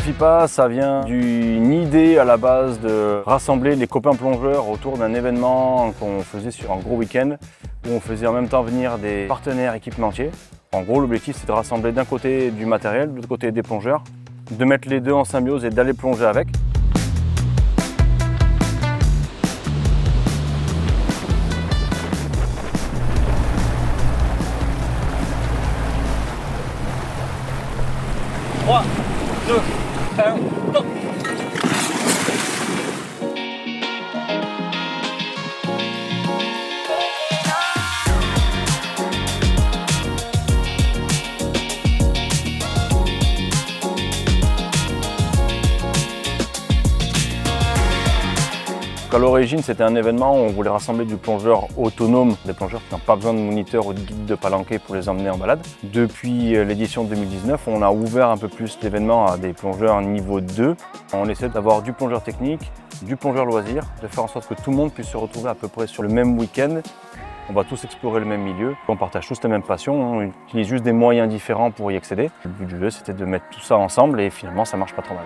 FIPA, ça vient d'une idée à la base de rassembler les copains plongeurs autour d'un événement qu'on faisait sur un gros week-end où on faisait en même temps venir des partenaires équipementiers. En gros, l'objectif c'est de rassembler d'un côté du matériel, de l'autre côté des plongeurs, de mettre les deux en symbiose et d'aller plonger avec. Trois, deux, un, top. À l'origine, c'était un événement où on voulait rassembler du plongeur autonome, des plongeurs qui n'ont pas besoin de moniteur ou de guide de palanquet pour les emmener en balade. Depuis l'édition 2019, on a ouvert un peu plus l'événement à des plongeurs niveau 2. On essaie d'avoir du plongeur technique, du plongeur loisir, de faire en sorte que tout le monde puisse se retrouver à peu près sur le même week-end. On va tous explorer le même milieu, on partage tous les mêmes passions, on utilise juste des moyens différents pour y accéder. Le but du jeu, c'était de mettre tout ça ensemble et finalement, ça marche pas trop mal.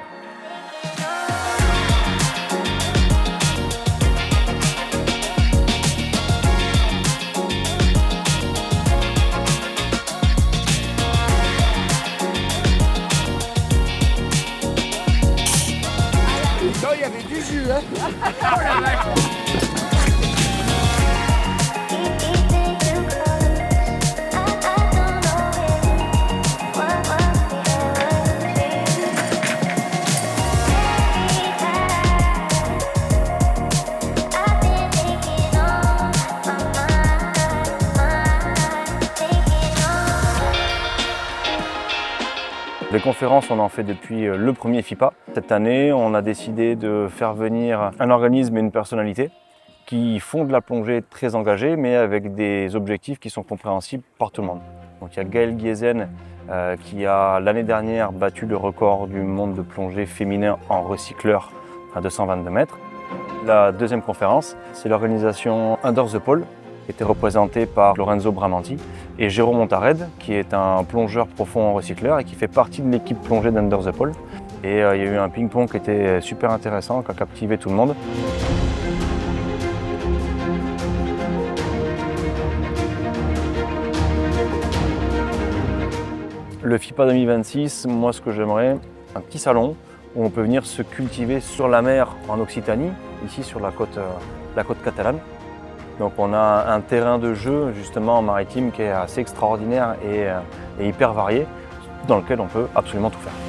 Non, il y avait du jus, hein. Oh la vache. Les conférences, on en fait depuis le premier FIPA. Cette année, on a décidé de faire venir un organisme et une personnalité qui font de la plongée très engagée, mais avec des objectifs qui sont compréhensibles par tout le monde. Donc, il y a Gaël Guézen qui a l'année dernière battu le record du monde de plongée féminin en recycleur à 222 mètres. La deuxième conférence, c'est l'organisation Under the Pole, qui était représentée par Lorenzo Bramanti et Jérôme Montared, qui est un plongeur profond en recycleur et qui fait partie de l'équipe plongée d'Under the Pole. Et il y a eu un ping-pong qui était super intéressant, qui a captivé tout le monde. Le FIPA 2026, moi ce que j'aimerais, un petit salon où on peut venir se cultiver sur la mer en Occitanie, ici sur la côte catalane. Donc on a un terrain de jeu justement en maritime qui est assez extraordinaire et hyper varié, dans lequel on peut absolument tout faire.